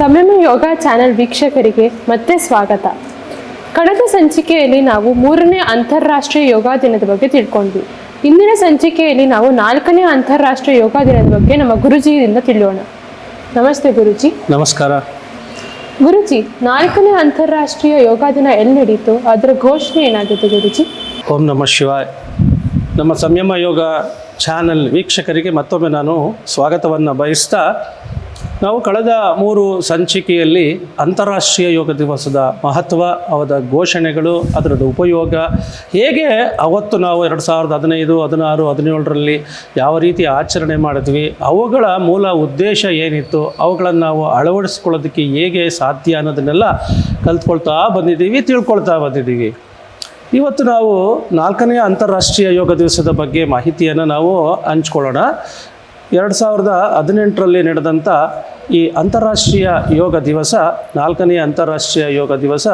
ಸಂಯಮ ಯೋಗ ಚಾನೆಲ್ ವೀಕ್ಷಕರಿಗೆ ಮತ್ತೆ ಸ್ವಾಗತ. ಕಳೆದ ಸಂಚಿಕೆಯಲ್ಲಿ ನಾವು 3ನೇ ಅಂತಾರಾಷ್ಟ್ರೀಯ ಯೋಗ ದಿನದ ಬಗ್ಗೆ ತಿಳ್ಕೊಂಡ್ವಿ. ಇಂದಿನ ಸಂಚಿಕೆಯಲ್ಲಿ ನಾವು 4ನೇ ಅಂತಾರಾಷ್ಟ್ರೀಯ ಯೋಗ ದಿನದ ಬಗ್ಗೆ ನಮ್ಮ ಗುರುಜಿಯಿಂದ ತಿಳಿಯೋಣ. ನಮಸ್ತೆ ಗುರುಜಿ. ನಮಸ್ಕಾರ ಗುರುಜಿ, 4ನೇ ಅಂತಾರಾಷ್ಟ್ರೀಯ ಯೋಗ ದಿನ ಎಲ್ಲಿ ನಡೀತು, ಅದರ ಘೋಷಣೆ ಏನಾಗಿದೆ ಗುರುಜಿ? ಓಂ ನಮಃ ಶಿವಾಯ್. ನಮ್ಮ ಸಂಯಮ ಯೋಗ ಚಾನಲ್ ವೀಕ್ಷಕರಿಗೆ ಮತ್ತೊಮ್ಮೆ ನಾನು ಸ್ವಾಗತವನ್ನು ಬಯಸ್ತಾ, ನಾವು ಕಳೆದ 3 ಸಂಚಿಕೆಯಲ್ಲಿ ಅಂತಾರಾಷ್ಟ್ರೀಯ ಯೋಗ ದಿವಸದ ಮಹತ್ವ, ಅವರ ಘೋಷಣೆಗಳು, ಅದರದ್ದು ಉಪಯೋಗ, ಹೇಗೆ ಅವತ್ತು ನಾವು 2015, 16, 17ರಲ್ಲಿ ಯಾವ ರೀತಿ ಆಚರಣೆ ಮಾಡಿದ್ವಿ, ಅವುಗಳ ಮೂಲ ಉದ್ದೇಶ ಏನಿತ್ತು, ಅವುಗಳನ್ನು ನಾವು ಅಳವಡಿಸ್ಕೊಳ್ಳೋದಕ್ಕೆ ಹೇಗೆ ಸಾಧ್ಯ ಅನ್ನೋದನ್ನೆಲ್ಲ ಕಲ್ತ್ಕೊಳ್ತಾ ಬಂದಿದ್ದೀವಿ, ತಿಳ್ಕೊಳ್ತಾ ಬಂದಿದ್ದೀವಿ. ಇವತ್ತು ನಾವು 4ನೇ ಅಂತಾರಾಷ್ಟ್ರೀಯ ಯೋಗ ದಿವಸದ ಬಗ್ಗೆ ಮಾಹಿತಿಯನ್ನು ನಾವು ಹಂಚ್ಕೊಳ್ಳೋಣ. 2018ರಲ್ಲಿ ನಡೆದಂಥ ಈ ಅಂತಾರಾಷ್ಟ್ರೀಯ ಯೋಗ ದಿವಸ, 4ನೇ ಅಂತಾರಾಷ್ಟ್ರೀಯ ಯೋಗ ದಿವಸ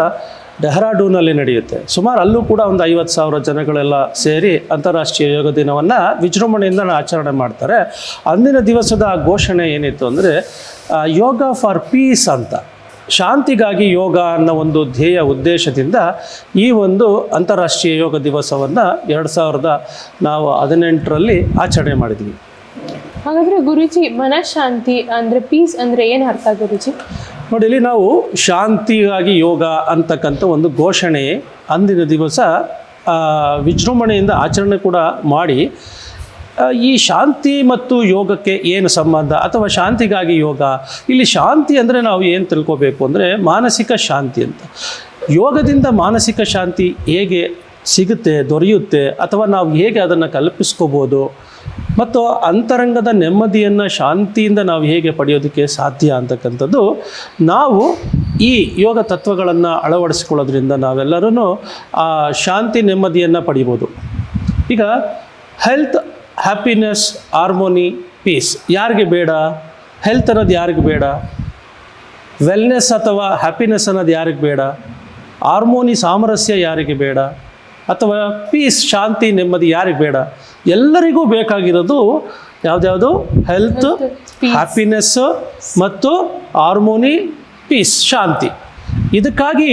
ಡೆಹ್ರಾಡೂನಲ್ಲಿ ನಡೆಯುತ್ತೆ. ಸುಮಾರು ಅಲ್ಲೂ ಕೂಡ ಒಂದು 50,000 ಜನಗಳೆಲ್ಲ ಸೇರಿ ಅಂತಾರಾಷ್ಟ್ರೀಯ ಯೋಗ ದಿನವನ್ನು ವಿಜೃಂಭಣೆಯಿಂದ ಆಚರಣೆ ಮಾಡ್ತಾರೆ. ಅಂದಿನ ದಿವಸದ ಘೋಷಣೆ ಏನಿತ್ತು ಅಂದರೆ ಯೋಗ ಫಾರ್ ಪೀಸ್ ಅಂತ, ಶಾಂತಿಗಾಗಿ ಯೋಗ ಅನ್ನೋ ಒಂದು ಧ್ಯೇಯ ಉದ್ದೇಶದಿಂದ ಈ ಒಂದು ಅಂತಾರಾಷ್ಟ್ರೀಯ ಯೋಗ ದಿವಸವನ್ನು 2018ರಲ್ಲಿ ಆಚರಣೆ ಮಾಡಿದ್ವಿ. ಹಾಗಾದರೆ ಗುರುಜಿ, ಮನಃಶಾಂತಿ ಅಂದರೆ ಪೀಸ್ ಅಂದರೆ ಏನು ಅರ್ಥ ಗುರುಜಿ? ನೋಡಿ, ಇಲ್ಲಿ ನಾವು ಶಾಂತಿಗಾಗಿ ಯೋಗ ಅಂತಕ್ಕಂಥ ಒಂದು ಘೋಷಣೆ ಅಂದಿನ ದಿವಸ ವಿಜೃಂಭಣೆಯಿಂದ ಆಚರಣೆ ಕೂಡ ಮಾಡಿ, ಈ ಶಾಂತಿ ಮತ್ತು ಯೋಗಕ್ಕೆ ಏನು ಸಂಬಂಧ, ಅಥವಾ ಶಾಂತಿಗಾಗಿ ಯೋಗ, ಇಲ್ಲಿ ಶಾಂತಿ ಅಂದರೆ ನಾವು ಏನು ತಿಳ್ಕೊಬೇಕು ಅಂದರೆ ಮಾನಸಿಕ ಶಾಂತಿ ಅಂತ. ಯೋಗದಿಂದ ಮಾನಸಿಕ ಶಾಂತಿ ಹೇಗೆ ಸಿಗುತ್ತೆ, ದೊರೆಯುತ್ತೆ, ಅಥವಾ ನಾವು ಹೇಗೆ ಅದನ್ನು ಕಲ್ಪಿಸ್ಕೋಬೋದು, ಮತ್ತು ಅಂತರಂಗದ ನೆಮ್ಮದಿಯನ್ನು ಶಾಂತಿಯಿಂದ ನಾವು ಹೇಗೆ ಪಡೆಯೋದಕ್ಕೆ ಸಾಧ್ಯ ಅಂತಕ್ಕಂಥದ್ದು, ನಾವು ಈ ಯೋಗ ತತ್ವಗಳನ್ನು ಅಳವಡಿಸಿಕೊಳ್ಳೋದ್ರಿಂದ ನಾವೆಲ್ಲರೂ ಆ ಶಾಂತಿ ನೆಮ್ಮದಿಯನ್ನು ಪಡಿಬೋದು. ಈಗ ಹೆಲ್ತ್, ಹ್ಯಾಪಿನೆಸ್, ಹಾರ್ಮೋನಿ, ಪೀಸ್ ಯಾರಿಗೆ ಬೇಡ? ಹೆಲ್ತ್ ಅನ್ನೋದು ಯಾರಿಗೆ ಬೇಡ? ವೆಲ್ನೆಸ್ ಅಥವಾ ಹ್ಯಾಪಿನೆಸ್ ಅನ್ನೋದು ಯಾರಿಗೆ ಬೇಡ? ಹಾರ್ಮೋನಿ, ಸಾಮರಸ್ಯ ಯಾರಿಗೆ ಬೇಡ? ಅಥವಾ ಪೀಸ್, ಶಾಂತಿ, ನೆಮ್ಮದಿ ಯಾರಿಗೆ ಬೇಡ? ಎಲ್ಲರಿಗೂ ಬೇಕಾಗಿರೋದು ಯಾವುದ್ಯಾವುದು? ಹೆಲ್ತ್, ಹ್ಯಾಪಿನೆಸ್ಸು ಮತ್ತು ಹಾರ್ಮೋನಿ, ಪೀಸ್, ಶಾಂತಿ. ಇದಕ್ಕಾಗಿ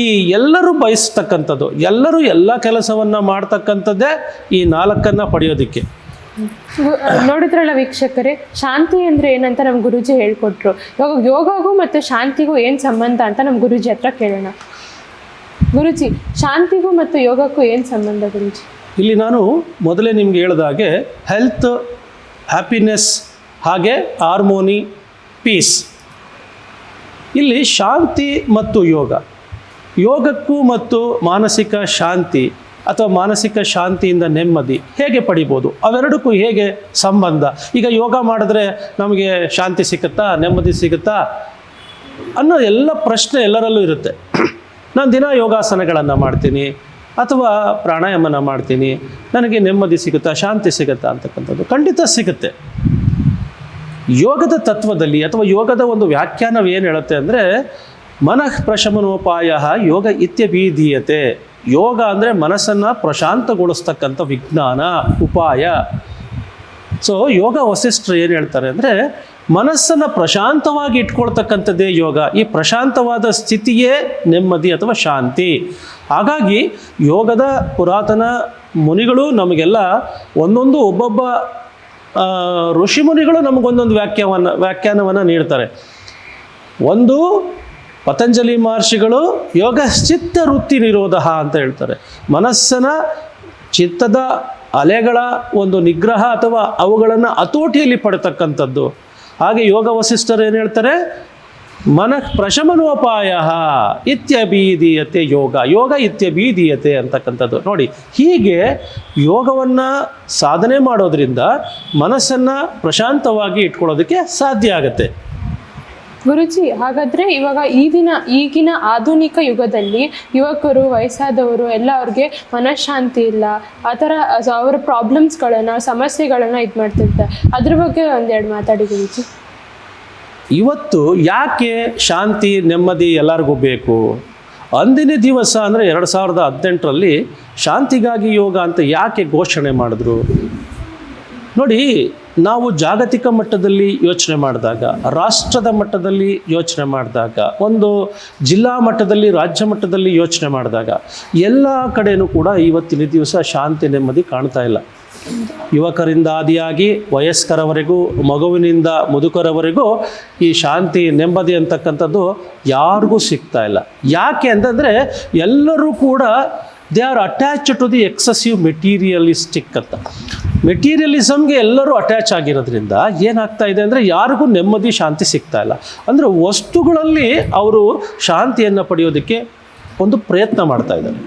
ಈ ಎಲ್ಲರೂ ಬಯಸ್ತಕ್ಕಂಥದ್ದು, ಎಲ್ಲರೂ ಎಲ್ಲ ಕೆಲಸವನ್ನು ಮಾಡ್ತಕ್ಕಂಥದ್ದೇ ಈ 4ನ್ನು ಪಡೆಯೋದಕ್ಕೆ. ನೋಡಿದ್ರಲ್ಲ ವೀಕ್ಷಕರೇ, ಶಾಂತಿ ಅಂದರೆ ಏನಂತ ನಮ್ಮ ಗುರುಜಿ ಹೇಳ್ಕೊಟ್ರು. ಇವಾಗ ಯೋಗಗೂ ಮತ್ತು ಶಾಂತಿಗೂ ಏನು ಸಂಬಂಧ ಅಂತ ನಮ್ಮ ಗುರುಜಿ ಹತ್ರ ಕೇಳೋಣ. ಗುರುಜಿ, ಶಾಂತಿಗೂ ಮತ್ತು ಯೋಗಕ್ಕೂ ಏನು ಸಂಬಂಧ ಗುರುಜಿ? ಇಲ್ಲಿ ನಾನು ಮೊದಲೇ ನಿಮ್ಗೆ ಹೇಳಿದಾಗೆ ಹೆಲ್ತ್, ಹ್ಯಾಪಿನೆಸ್, ಹಾಗೆ ಹಾರ್ಮೋನಿ, ಪೀಸ್. ಇಲ್ಲಿ ಶಾಂತಿ ಮತ್ತು ಯೋಗ, ಯೋಗಕ್ಕೂ ಮತ್ತು ಮಾನಸಿಕ ಶಾಂತಿ ಅಥವಾ ಮಾನಸಿಕ ಶಾಂತಿಯಿಂದ ನೆಮ್ಮದಿ ಹೇಗೆ ಪಡಿಬೋದು, ಅವೆರಡಕ್ಕೂ ಹೇಗೆ ಸಂಬಂಧ? ಈಗ ಯೋಗ ಮಾಡಿದ್ರೆ ನಮಗೆ ಶಾಂತಿ ಸಿಗುತ್ತಾ, ನೆಮ್ಮದಿ ಸಿಗುತ್ತಾ ಅನ್ನೋ ಎಲ್ಲ ಪ್ರಶ್ನೆ ಎಲ್ಲರಲ್ಲೂ ಇರುತ್ತೆ. ನಾನು ದಿನ ಯೋಗಾಸನಗಳನ್ನು ಮಾಡ್ತೀನಿ ಅಥವಾ ಪ್ರಾಣಾಯಾಮನ ಮಾಡ್ತೀನಿ, ನನಗೆ ನೆಮ್ಮದಿ ಸಿಗುತ್ತಾ, ಶಾಂತಿ ಸಿಗುತ್ತಾ ಅಂತಕ್ಕಂಥದ್ದು ಖಂಡಿತ ಸಿಗುತ್ತೆ. ಯೋಗದ ತತ್ವದಲ್ಲಿ ಅಥವಾ ಯೋಗದ ಒಂದು ವ್ಯಾಖ್ಯಾನ ಏನು ಹೇಳುತ್ತೆ ಅಂದರೆ, ಮನಃ ಪ್ರಶಮನೋಪಾಯ ಯೋಗ ಇತ್ಯಭಿಧೀಯತೆ. ಯೋಗ ಅಂದರೆ ಮನಸ್ಸನ್ನು ಪ್ರಶಾಂತಗೊಳಿಸ್ತಕ್ಕಂಥ ವಿಜ್ಞಾನ, ಉಪಾಯ. ಸೊ ಯೋಗ ವಸಿಷ್ಠರು ಏನು ಹೇಳ್ತಾರೆ ಅಂದರೆ, ಮನಸ್ಸನ್ನು ಪ್ರಶಾಂತವಾಗಿ ಇಟ್ಕೊಳ್ತಕ್ಕಂಥದ್ದೇ ಯೋಗ. ಈ ಪ್ರಶಾಂತವಾದ ಸ್ಥಿತಿಯೇ ನೆಮ್ಮದಿ ಅಥವಾ ಶಾಂತಿ. ಹಾಗಾಗಿ ಯೋಗದ ಪುರಾತನ ಮುನಿಗಳು ನಮಗೆಲ್ಲ ಒಬ್ಬೊಬ್ಬ ಋಷಿಮುನಿಗಳು ನಮಗೊಂದೊಂದು ವ್ಯಾಖ್ಯಾನವನ್ನು ನೀಡ್ತಾರೆ. ಒಂದು ಪತಂಜಲಿ ಮಹರ್ಷಿಗಳು ಯೋಗ ಚಿತ್ತ ವೃತ್ತಿ ನಿರೋಧ ಅಂತ ಹೇಳ್ತಾರೆ. ಮನಸ್ಸನ ಚಿತ್ತದ ಅಲೆಗಳ ಒಂದು ನಿಗ್ರಹ ಅಥವಾ ಅವುಗಳನ್ನು ಹತೋಟಿಯಲ್ಲಿ ಪಡ್ತಕ್ಕಂಥದ್ದು. ಹಾಗೆ ಯೋಗ ವಸಿಷ್ಠರು ಏನು ಹೇಳ್ತಾರೆ? ಮನಃ ಪ್ರಶಮನೋಪಾಯ ಇತ್ಯಭಿಧೀಯತೆ ಯೋಗ, ಯೋಗ ಇತ್ಯಭಿಧೀಯತೆ ಅಂತಕ್ಕಂಥದ್ದು. ನೋಡಿ, ಹೀಗೆ ಯೋಗವನ್ನು ಸಾಧನೆ ಮಾಡೋದ್ರಿಂದ ಮನಸ್ಸನ್ನು ಪ್ರಶಾಂತವಾಗಿ ಇಟ್ಕೊಳ್ಳೋದಕ್ಕೆ ಸಾಧ್ಯ ಆಗುತ್ತೆ. ಗುರುಜಿ, ಹಾಗಾದರೆ ಇವಾಗ ಈಗಿನ ಆಧುನಿಕ ಯುಗದಲ್ಲಿ ಯುವಕರು, ವಯಸ್ಸಾದವರು ಎಲ್ಲ ಅವ್ರಿಗೆ ಮನಃಶಾಂತಿ ಇಲ್ಲ, ಆ ಥರ ಅವರ ಪ್ರಾಬ್ಲಮ್ಸ್ಗಳನ್ನು, ಸಮಸ್ಯೆಗಳನ್ನು ಇದು ಮಾಡ್ತಿರ್ತಾರೆ. ಅದ್ರ ಬಗ್ಗೆ ಒಂದೆರಡು ಮಾತಾಡಿ ಗುರುಜಿ. ಇವತ್ತು ಯಾಕೆ ಶಾಂತಿ, ನೆಮ್ಮದಿ ಎಲ್ಲರಿಗೂ ಬೇಕು? ಅಂದಿನ ದಿವಸ ಅಂದರೆ 2018ರಲ್ಲಿ ಶಾಂತಿಗಾಗಿ ಯೋಗ ಅಂತ ಯಾಕೆ ಘೋಷಣೆ ಮಾಡಿದ್ರು? ನೋಡಿ, ನಾವು ಜಾಗತಿಕ ಮಟ್ಟದಲ್ಲಿ ಯೋಚನೆ ಮಾಡಿದಾಗ, ರಾಷ್ಟ್ರದ ಮಟ್ಟದಲ್ಲಿ ಯೋಚನೆ ಮಾಡಿದಾಗ, ಒಂದು ಜಿಲ್ಲಾ ಮಟ್ಟದಲ್ಲಿ, ರಾಜ್ಯ ಮಟ್ಟದಲ್ಲಿ ಯೋಚನೆ ಮಾಡಿದಾಗ ಎಲ್ಲ ಕಡೆಯೂ ಕೂಡ ಇವತ್ತಿನ ದಿವಸ ಶಾಂತಿ ನೆಮ್ಮದಿ ಕಾಣ್ತಾ ಇಲ್ಲ. ಯುವಕರಿಂದ ಆದಿಯಾಗಿ ವಯಸ್ಕರವರೆಗೂ, ಮಗುವಿನಿಂದ ಮುದುಕರವರೆಗೂ ಈ ಶಾಂತಿ ನೆಮ್ಮದಿ ಅಂತಕ್ಕಂಥದ್ದು ಯಾರಿಗೂ ಸಿಗ್ತಾ ಇಲ್ಲ. ಯಾಕೆ ಅಂತಂದರೆ ಎಲ್ಲರೂ ಕೂಡ they are attach to the excessive materialistic ಅಂತ. ಮೆಟೀರಿಯಲಿಸಮ್ಗೆ ಎಲ್ಲರೂ ಅಟ್ಯಾಚ್ ಆಗಿರೋದ್ರಿಂದ ಏನಾಗ್ತಾ ಇದೆ ಅಂದರೆ ಯಾರಿಗೂ ನೆಮ್ಮದಿ ಶಾಂತಿ ಸಿಗ್ತಾ ಇಲ್ಲ. ಅಂದರೆ ವಸ್ತುಗಳಲ್ಲಿ ಅವರು ಶಾಂತಿಯನ್ನು ಪಡೆಯೋದಕ್ಕೆ ಒಂದು ಪ್ರಯತ್ನ ಮಾಡ್ತಾ ಇದ್ದಾರೆ.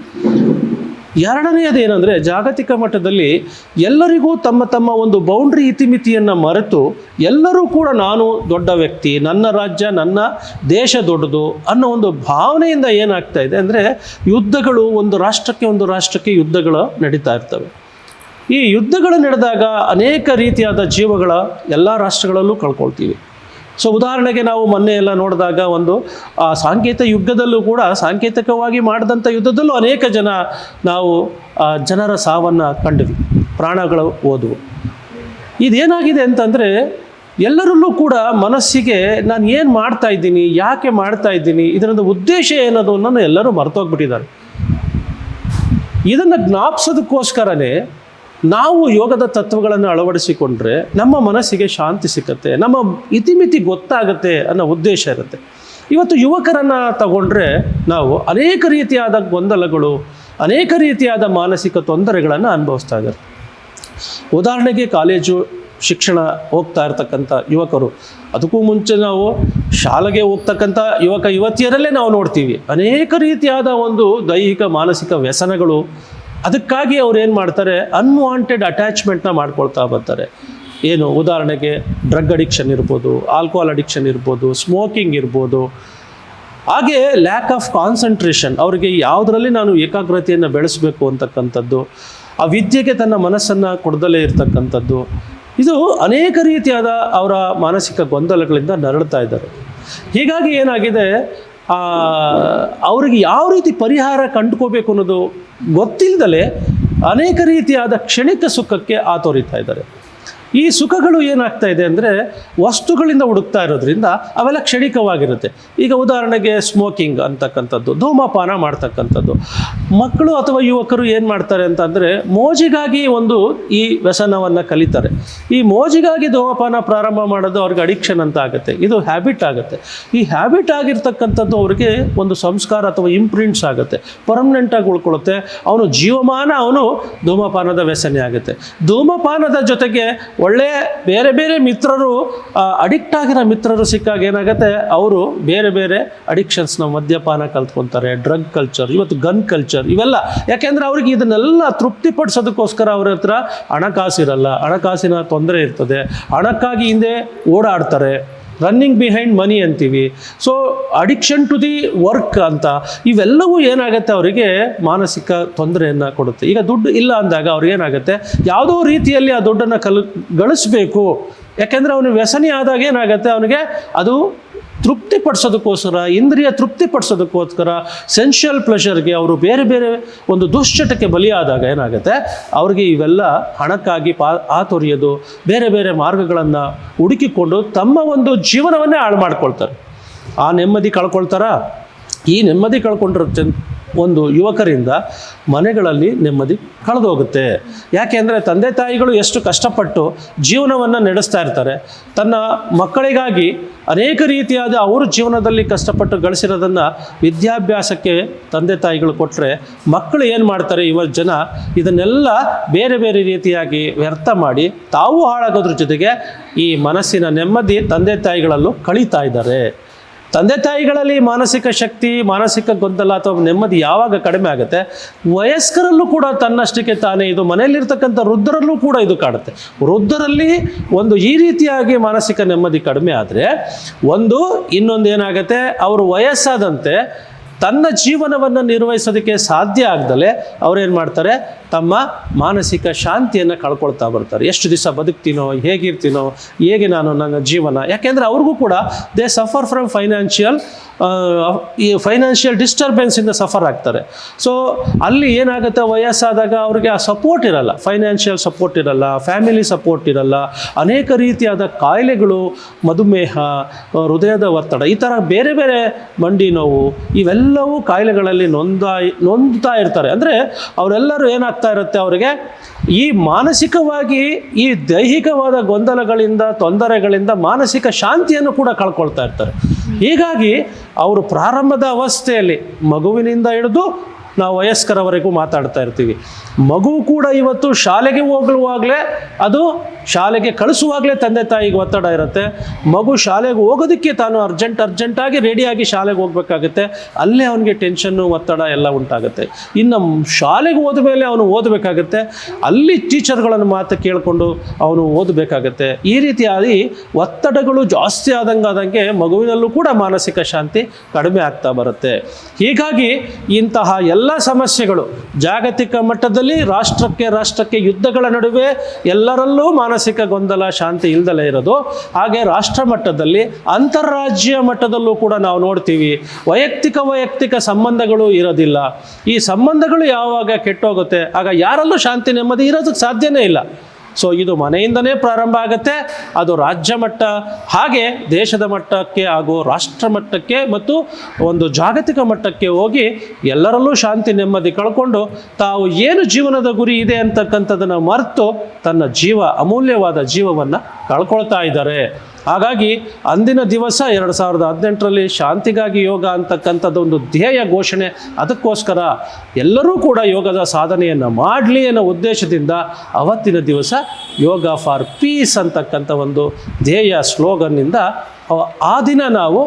ಎರಡನೆಯದು ಏನಂದರೆ, ಜಾಗತಿಕ ಮಟ್ಟದಲ್ಲಿ ಎಲ್ಲರಿಗೂ ತಮ್ಮ ತಮ್ಮ ಒಂದು ಬೌಂಡ್ರಿ ಇತಿಮಿತಿಯನ್ನು ಮರೆತು ಎಲ್ಲರೂ ಕೂಡ ನಾನು ದೊಡ್ಡ ವ್ಯಕ್ತಿ, ನನ್ನ ರಾಜ್ಯ, ನನ್ನ ದೇಶ ದೊಡ್ಡದು ಅನ್ನೋ ಒಂದು ಭಾವನೆಯಿಂದ ಏನಾಗ್ತಾ ಇದೆ ಅಂದರೆ ಯುದ್ಧಗಳು, ಒಂದು ರಾಷ್ಟ್ರಕ್ಕೆ ಯುದ್ಧಗಳು ನಡೀತಾ ಇರ್ತವೆ. ಈ ಯುದ್ಧಗಳು ನಡೆದಾಗ ಅನೇಕ ರೀತಿಯಾದ ಜೀವಗಳ ಎಲ್ಲ ರಾಷ್ಟ್ರಗಳಲ್ಲೂ ಕಳ್ಕೊಳ್ತೀವಿ. ಸೊ ಉದಾಹರಣೆಗೆ ನಾವು ಮೊನ್ನೆ ಎಲ್ಲ ನೋಡಿದಾಗ ಒಂದು ಸಾಂಕೇತಿಕವಾಗಿ ಮಾಡಿದಂಥ ಯುದ್ಧದಲ್ಲೂ ಅನೇಕ ಜನರ ಸಾವನ್ನು ಕಂಡ್ವಿ, ಪ್ರಾಣಗಳು ಹೋದವು. ಇದೇನಾಗಿದೆ ಅಂತಂದರೆ ಎಲ್ಲರಲ್ಲೂ ಕೂಡ ಮನಸ್ಸಿಗೆ ನಾನು ಏನು ಮಾಡ್ತಾ ಇದ್ದೀನಿ, ಯಾಕೆ ಮಾಡ್ತಾ ಇದ್ದೀನಿ, ಇದರಿಂದ ಉದ್ದೇಶ ಏನದನ್ನು ಎಲ್ಲರೂ ಮರ್ತೋಗ್ಬಿಟ್ಟಿದ್ದಾರೆ. ಇದನ್ನು ಜ್ಞಾಪಿಸೋದಕ್ಕೋಸ್ಕರನೇ ನಾವು ಯೋಗದ ತತ್ವಗಳನ್ನು ಅಳವಡಿಸಿಕೊಂಡ್ರೆ ನಮ್ಮ ಮನಸ್ಸಿಗೆ ಶಾಂತಿ ಸಿಕ್ಕತ್ತೆ, ನಮ್ಮ ಇತಿಮಿತಿ ಗೊತ್ತಾಗುತ್ತೆ ಅನ್ನೋ ಉದ್ದೇಶ ಇರುತ್ತೆ. ಇವತ್ತು ಯುವಕರನ್ನು ತಗೊಂಡ್ರೆ ನಾವು ಅನೇಕ ರೀತಿಯಾದ ಗೊಂದಲಗಳು, ಅನೇಕ ರೀತಿಯಾದ ಮಾನಸಿಕ ತೊಂದರೆಗಳನ್ನು ಅನುಭವಿಸ್ತಾ ಇದ್ದಾರೆ. ಉದಾಹರಣೆಗೆ ಕಾಲೇಜು ಶಿಕ್ಷಣ ಹೋಗ್ತಾ ಇರ್ತಕ್ಕಂಥ ಯುವಕರು, ಅದಕ್ಕೂ ಮುಂಚೆ ನಾವು ಶಾಲೆಗೆ ಹೋಗ್ತಕ್ಕಂಥ ಯುವತಿಯರಲ್ಲೇ ನಾವು ನೋಡ್ತೀವಿ ಅನೇಕ ರೀತಿಯಾದ ಒಂದು ದೈಹಿಕ ಮಾನಸಿಕ ವ್ಯಸನಗಳು. ಅದಕ್ಕಾಗಿ ಅವ್ರು ಏನು ಮಾಡ್ತಾರೆ, ಅನ್ವಾಂಟೆಡ್ ಅಟ್ಯಾಚ್ಮೆಂಟ್ನ ಮಾಡ್ಕೊಳ್ತಾ ಬರ್ತಾರೆ. ಏನು ಉದಾಹರಣೆಗೆ ಡ್ರಗ್ ಅಡಿಕ್ಷನ್ ಇರ್ಬೋದು, ಆಲ್ಕೋಹಾಲ್ ಅಡಿಕ್ಷನ್ ಇರ್ಬೋದು, ಸ್ಮೋಕಿಂಗ್ ಇರ್ಬೋದು. ಹಾಗೆ ಲ್ಯಾಕ್ ಆಫ್ ಕಾನ್ಸಂಟ್ರೇಷನ್, ಅವರಿಗೆ ಯಾವುದರಲ್ಲಿ ನಾನು ಏಕಾಗ್ರತೆಯನ್ನು ಬೆಳೆಸಬೇಕು ಅಂತಕ್ಕಂಥದ್ದು, ಆ ವಿದ್ಯೆಗೆ ತನ್ನ ಮನಸ್ಸನ್ನು ಕೊಡದಲೇ ಇರ್ತಕ್ಕಂಥದ್ದು, ಇದು ಅನೇಕ ರೀತಿಯಾದ ಅವರ ಮಾನಸಿಕ ಗೊಂದಲಗಳಿಂದ ನರಳ್ತಾ ಇದ್ದಾರೆ. ಹೀಗಾಗಿ ಏನಾಗಿದೆ, ಅವ್ರಿಗೆ ಯಾವ ರೀತಿ ಪರಿಹಾರ ಕಂಡುಕೋಬೇಕು ಅನ್ನೋದು ಗೊತ್ತಿಲ್ಲದಲೇ ಅನೇಕ ರೀತಿಯಾದ ಕ್ಷಣಿಕ ಸುಖಕ್ಕೆ ಆತೋರಿತಾ ಇದ್ದಾರೆ. ಈ ಸುಖಗಳು ಏನಾಗ್ತಾ ಇದೆ ಅಂದರೆ ವಸ್ತುಗಳಿಂದ ಹುಡುಕ್ತಾ ಇರೋದ್ರಿಂದ ಅವೆಲ್ಲ ಕ್ಷಣಿಕವಾಗಿರುತ್ತೆ. ಈಗ ಉದಾಹರಣೆಗೆ ಸ್ಮೋಕಿಂಗ್ ಅಂತಕ್ಕಂಥದ್ದು, ಧೂಮಪಾನ ಮಾಡ್ತಕ್ಕಂಥದ್ದು. ಮಕ್ಕಳು ಅಥವಾ ಯುವಕರು ಏನು ಮಾಡ್ತಾರೆ ಅಂತಂದರೆ ಮೋಜಿಗಾಗಿ ಒಂದು ಈ ವ್ಯಸನವನ್ನು ಕಲಿತಾರೆ. ಈ ಮೋಜಿಗಾಗಿ ಧೂಮಪಾನ ಪ್ರಾರಂಭ ಮಾಡೋದು ಅವ್ರಿಗೆ ಅಡಿಕ್ಷನ್ ಅಂತ ಆಗುತ್ತೆ, ಇದು ಹ್ಯಾಬಿಟ್ ಆಗುತ್ತೆ. ಈ ಹ್ಯಾಬಿಟ್ ಆಗಿರ್ತಕ್ಕಂಥದ್ದು ಅವ್ರಿಗೆ ಒಂದು ಸಂಸ್ಕಾರ ಅಥವಾ ಇಂಪ್ರಿಂಟ್ಸ್ ಆಗುತ್ತೆ, ಪರ್ಮನೆಂಟಾಗಿ ಉಳ್ಕೊಳ್ಳುತ್ತೆ. ಅವನು ಜೀವಮಾನ ಧೂಮಪಾನದ ವ್ಯಸನೆ ಆಗುತ್ತೆ. ಧೂಮಪಾನದ ಜೊತೆಗೆ ಒಳ್ಳೆಯ ಬೇರೆ ಬೇರೆ ಮಿತ್ರರು, ಅಡಿಕ್ಟ್ ಆಗಿರೋ ಮಿತ್ರರು ಸಿಕ್ಕಾಗ ಏನಾಗುತ್ತೆ, ಅವರು ಬೇರೆ ಬೇರೆ ಅಡಿಕ್ಷನ್ಸ್ನ ಮದ್ಯಪಾನ ಕಲ್ತ್ಕೊತಾರೆ, ಡ್ರಗ್ ಕಲ್ಚರ್, ಇವತ್ತು ಗನ್ ಕಲ್ಚರ್, ಇವೆಲ್ಲ. ಯಾಕೆಂದರೆ ಅವ್ರಿಗೆ ಇದನ್ನೆಲ್ಲ ತೃಪ್ತಿಪಡಿಸೋದಕ್ಕೋಸ್ಕರ ಅವ್ರ ಹತ್ರ ಹಣಕಾಸಿರಲ್ಲ, ಹಣಕಾಸಿನ ತೊಂದರೆ ಇರ್ತದೆ, ಹಣಕ್ಕಾಗಿ ಹಿಂದೆ ಓಡಾಡ್ತಾರೆ. ರನ್ನಿಂಗ್ ಬಿಹೈಂಡ್ ಮನಿ ಅಂತೀವಿ. So addiction to the work ಅಂತ ಇವೆಲ್ಲವೂ ಏನಾಗುತ್ತೆ, ಅವರಿಗೆ ಮಾನಸಿಕ ತೊಂದರೆಯನ್ನು ಕೊಡುತ್ತೆ. ಈಗ ದುಡ್ಡು ಇಲ್ಲ ಅಂದಾಗ ಅವ್ರಿಗೇನಾಗುತ್ತೆ, ಯಾವುದೋ ರೀತಿಯಲ್ಲಿ ಆ ದುಡ್ಡನ್ನು ಗಳಿಸ್ಬೇಕು. ಯಾಕೆಂದರೆ ಅವನು ವ್ಯಸನಿ ಆದಾಗ ಏನಾಗುತ್ತೆ, ಅವನಿಗೆ ಅದು ತೃಪ್ತಿಪಡಿಸೋದಕ್ಕೋಸ್ಕರ, ಇಂದ್ರಿಯ ತೃಪ್ತಿಪಡಿಸೋದಕ್ಕೋಸ್ಕರ, ಸೆನ್ಷುಯಲ್ ಪ್ಲೆಷರ್ಗೆ ಅವರು ಬೇರೆ ಬೇರೆ ಒಂದು ದುಶ್ಚಟಕ್ಕೆ ಬಲಿಯಾದಾಗ ಏನಾಗುತ್ತೆ, ಅವ್ರಿಗೆ ಇವೆಲ್ಲ ಹಣಕ್ಕಾಗಿ ಆತೊರೆಯೋದು, ಬೇರೆ ಬೇರೆ ಮಾರ್ಗಗಳನ್ನು ಹುಡುಕಿಕೊಂಡು ತಮ್ಮ ಒಂದು ಜೀವನವನ್ನೇ ಹಾಳು ಮಾಡ್ಕೊಳ್ತಾರೆ. ಆ ನೆಮ್ಮದಿ ಕಳ್ಕೊಳ್ತಾರಾ? ಈ ನೆಮ್ಮದಿ ಕಳ್ಕೊಂಡಿರೋ ಒಂದು ಯುವಕರಿಂದ ಮನೆಗಳಲ್ಲಿ ನೆಮ್ಮದಿ ಕಳೆದೋಗುತ್ತೆ. ಯಾಕೆಂದರೆ ತಂದೆ ತಾಯಿಗಳು ಎಷ್ಟು ಕಷ್ಟಪಟ್ಟು ಜೀವನವನ್ನು ನಡೆಸ್ತಾ ಇರ್ತಾರೆ, ತನ್ನ ಮಕ್ಕಳಿಗಾಗಿ ಅನೇಕ ರೀತಿಯಾದ ಅವರು ಜೀವನದಲ್ಲಿ ಕಷ್ಟಪಟ್ಟು ಗಳಿಸಿರೋದನ್ನು ವಿದ್ಯಾಭ್ಯಾಸಕ್ಕೆ ತಂದೆ ತಾಯಿಗಳು ಕೊಟ್ಟರೆ, ಮಕ್ಕಳು ಏನು ಮಾಡ್ತಾರೆ, ಜನ ಇದನ್ನೆಲ್ಲ ಬೇರೆ ಬೇರೆ ರೀತಿಯಾಗಿ ವ್ಯರ್ಥ ಮಾಡಿ ತಾವು ಹಾಳಾಗೋದ್ರ ಜೊತೆಗೆ ಈ ಮನಸ್ಸಿನ ನೆಮ್ಮದಿ ತಂದೆ ತಾಯಿಗಳಲ್ಲೂ ಕಳೀತಾ ಇದ್ದಾರೆ. ತಂದೆ ತಾಯಿಗಳಲ್ಲಿ ಮಾನಸಿಕ ಶಕ್ತಿ, ಮಾನಸಿಕ ಗೊಂದಲ ಅಥವಾ ನೆಮ್ಮದಿ ಯಾವಾಗ ಕಡಿಮೆ ಆಗುತ್ತೆ, ವಯಸ್ಕರಲ್ಲೂ ಕೂಡ ತನ್ನಷ್ಟಕ್ಕೆ ತಾನೇ, ಇದು ಮನೆಯಲ್ಲಿರ್ತಕ್ಕಂಥ ವೃದ್ಧರಲ್ಲೂ ಕೂಡ ಇದು ಕಾಡುತ್ತೆ. ವೃದ್ಧರಲ್ಲಿ ಒಂದು ಈ ರೀತಿಯಾಗಿ ಮಾನಸಿಕ ನೆಮ್ಮದಿ ಕಡಿಮೆ ಆದರೆ ಇನ್ನೊಂದು ಏನಾಗುತ್ತೆ, ಅವರು ವಯಸ್ಸಾದಂತೆ ತನ್ನ ಜೀವನವನ್ನು ನಿರ್ವಹಿಸೋದಕ್ಕೆ ಸಾಧ್ಯ ಆಗದಲೇ ಅವ್ರೇನು ಮಾಡ್ತಾರೆ, ತಮ್ಮ ಮಾನಸಿಕ ಶಾಂತಿಯನ್ನು ಕಳ್ಕೊಳ್ತಾ ಬರ್ತಾರೆ. ಎಷ್ಟು ದಿವಸ ಬದುಕ್ತೀನೋ, ಹೇಗಿರ್ತೀನೋ, ಹೇಗೆ ನಾನು ನನ್ನ ಜೀವನ, ಯಾಕೆಂದರೆ ಅವ್ರಿಗೂ ಕೂಡ ದೇ ಸಫರ್ ಫ್ರಮ್ ಫೈನಾನ್ಷಿಯಲ್ ಡಿಸ್ಟರ್ಬೆನ್ಸಿಂದ ಸಫರ್ ಆಗ್ತಾರೆ. ಸೊ ಅಲ್ಲಿ ಏನಾಗುತ್ತೆ, ವಯಸ್ಸಾದಾಗ ಅವ್ರಿಗೆ ಆ ಸಪೋರ್ಟ್ ಇರಲ್ಲ, ಫೈನಾನ್ಷಿಯಲ್ ಸಪೋರ್ಟ್ ಇರಲ್ಲ, ಫ್ಯಾಮಿಲಿ ಸಪೋರ್ಟ್ ಇರಲ್ಲ, ಅನೇಕ ರೀತಿಯಾದ ಕಾಯಿಲೆಗಳು, ಮಧುಮೇಹ, ಹೃದಯದ ಒತ್ತಡ, ಈ ಥರ ಬೇರೆ ಬೇರೆ ಮಂಡಿ ನೋವು, ಇವೆಲ್ಲವೂ ಕಾಯಿಲೆಗಳಲ್ಲಿ ನೊಂದುತ್ತಾ ಇರ್ತಾರೆ. ಅಂದರೆ ಅವರೆಲ್ಲರೂ ಏನಾಗ್ತಾ ಇರುತ್ತೆ, ಅವರಿಗೆ ಈ ಮಾನಸಿಕವಾಗಿ ಈ ದೈಹಿಕವಾದ ಗೊಂದಲಗಳಿಂದ, ತೊಂದರೆಗಳಿಂದ ಮಾನಸಿಕ ಶಾಂತಿಯನ್ನು ಕೂಡ ಕಳ್ಕೊಳ್ತಾ ಇರ್ತಾರೆ. ಹೀಗಾಗಿ ಅವರು ಪ್ರಾರಂಭದ ಅವಸ್ಥೆಯಲ್ಲಿ ಮಗುವಿನಿಂದ ಹಿಡಿದು ನಾವು ವಯಸ್ಕರವರೆಗೂ ಮಾತಾಡ್ತಾ ಇರ್ತೀವಿ. ಮಗು ಕೂಡ ಇವತ್ತು ಶಾಲೆಗೆ ಹೋಗುವಾಗಲೇ, ಅದು ಶಾಲೆಗೆ ಕಳಿಸುವಾಗಲೇ ತಂದೆ ತಾಯಿಗೆ ಒತ್ತಡ ಇರುತ್ತೆ. ಮಗು ಶಾಲೆಗೆ ಹೋಗೋದಕ್ಕೆ ತಾನು ಅರ್ಜೆಂಟಾಗಿ ರೆಡಿಯಾಗಿ ಶಾಲೆಗೆ ಹೋಗ್ಬೇಕಾಗುತ್ತೆ. ಅಲ್ಲೇ ಅವನಿಗೆ ಟೆನ್ಷನ್ನು, ಒತ್ತಡ ಎಲ್ಲ ಉಂಟಾಗುತ್ತೆ. ಇನ್ನು ಶಾಲೆಗೆ ಹೋದ ಮೇಲೆ ಅವನು ಓದಬೇಕಾಗತ್ತೆ, ಅಲ್ಲಿ ಟೀಚರ್ಗಳನ್ನು ಮಾತು ಕೇಳಿಕೊಂಡು ಅವನು ಓದಬೇಕಾಗತ್ತೆ. ಈ ರೀತಿಯಾಗಿ ಒತ್ತಡಗಳು ಜಾಸ್ತಿ ಆದಂಗೆ ಮಗುವಿನಲ್ಲೂ ಕೂಡ ಮಾನಸಿಕ ಶಾಂತಿ ಕಡಿಮೆ ಆಗ್ತಾ ಬರುತ್ತೆ. ಹೀಗಾಗಿ ಇಂತಹ ಎಲ್ಲ ಸಮಸ್ಯೆಗಳು ಜಾಗತಿಕ ಮಟ್ಟದಲ್ಲಿ ರಾಷ್ಟ್ರಕ್ಕೆ ಯುದ್ಧಗಳ ನಡುವೆ ಎಲ್ಲರಲ್ಲೂ ಮಾನಸಿಕ ಗೊಂದಲ, ಶಾಂತಿ ಇಲ್ದಲೇ ಇರೋದು. ಹಾಗೆ ರಾಷ್ಟ್ರ ಮಟ್ಟದಲ್ಲಿ, ಅಂತಾರಾಜ್ಯ ಮಟ್ಟದಲ್ಲೂ ಕೂಡ ನಾವು ನೋಡ್ತೀವಿ, ವೈಯಕ್ತಿಕ ಸಂಬಂಧಗಳು ಇರೋದಿಲ್ಲ. ಈ ಸಂಬಂಧಗಳು ಯಾವಾಗ ಕೆಟ್ಟೋಗುತ್ತೆ, ಆಗ ಯಾರಲ್ಲೂ ಶಾಂತಿ ನೆಮ್ಮದಿ ಇರೋದಕ್ಕೆ ಸಾಧ್ಯನೇ ಇಲ್ಲ. ಸೊ ಇದು ಮನೆಯಿಂದನೇ ಪ್ರಾರಂಭ ಆಗುತ್ತೆ, ಅದು ರಾಜ್ಯ ಮಟ್ಟ, ಹಾಗೆ ದೇಶದ ಮಟ್ಟಕ್ಕೆ ಹಾಗೂ ರಾಷ್ಟ್ರ ಮಟ್ಟಕ್ಕೆ ಮತ್ತು ಒಂದು ಜಾಗತಿಕ ಮಟ್ಟಕ್ಕೆ ಹೋಗಿ ಎಲ್ಲರಲ್ಲೂ ಶಾಂತಿ ನೆಮ್ಮದಿ ಕಳ್ಕೊಂಡು ತಾವು ಏನು ಜೀವನದ ಗುರಿ ಇದೆ ಅಂತಕ್ಕಂಥದ್ದನ್ನು ಮರೆತು ತನ್ನ ಅಮೂಲ್ಯವಾದ ಜೀವವನ್ನು ಕಳ್ಕೊಳ್ತಾ ಇದ್ದಾರೆ. ಹಾಗಾಗಿ ಅಂದಿನ ದಿವಸ 2018ರಲ್ಲಿ ಶಾಂತಿಗಾಗಿ ಯೋಗ ಅಂತಕ್ಕಂಥದ್ದು ಒಂದು ಧ್ಯೇಯ ಘೋಷಣೆ. ಅದಕ್ಕೋಸ್ಕರ ಎಲ್ಲರೂ ಕೂಡ ಯೋಗದ ಸಾಧನೆಯನ್ನು ಮಾಡಲಿ ಅನ್ನೋ ಉದ್ದೇಶದಿಂದ ಅವತ್ತಿನ ದಿವಸ ಯೋಗ ಫಾರ್ ಪೀಸ್ ಅಂತಕ್ಕಂಥ ಒಂದು ಧ್ಯೇಯ ಸ್ಲೋಗನ್ನಿಂದ ಆ ದಿನ ನಾವು